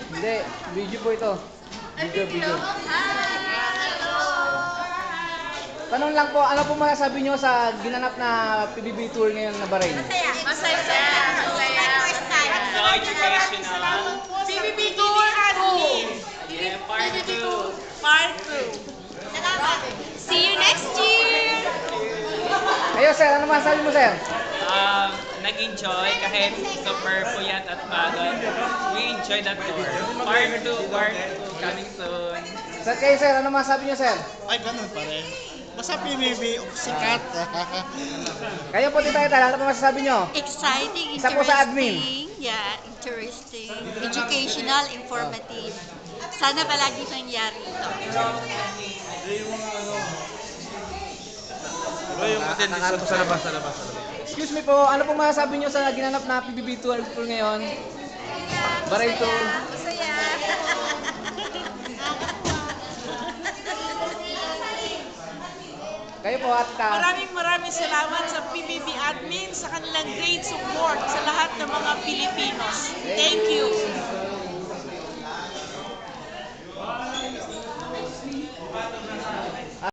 Hindi, video po ito. Video. Tanong lang po, ano po masasabi nyo sa ginanap na PBB Tour ngayon na Bahrain? Masaya. So, educational. PBB Tour Admin. Yeah, part 2. Part 2. Salamat. See you next year. Kayo sir, ano masasabi mo sir? Nag-enjoy kahit super puyat at pagod. We enjoyed that tour. Part 2 coming soon. Sir, kayo sir, ano masasabi nyo sir? Ay, ganun pa rin. Basta PBB, sikat. Kayo po tita, ano po masasabi nyo? Exciting, Isa po sa admin. Yeah, interesting. Educational, informative. Sana palagi nangyari ito. Excuse me po, ano po masasabi nyo sa ginanap na PBB Tour ngayon? Bahrain Tour. Masaya. Kayo po at Maraming salamat sa PBB Admin sa kanilang great support sa lahat ng mga Pilipinos. Thank you.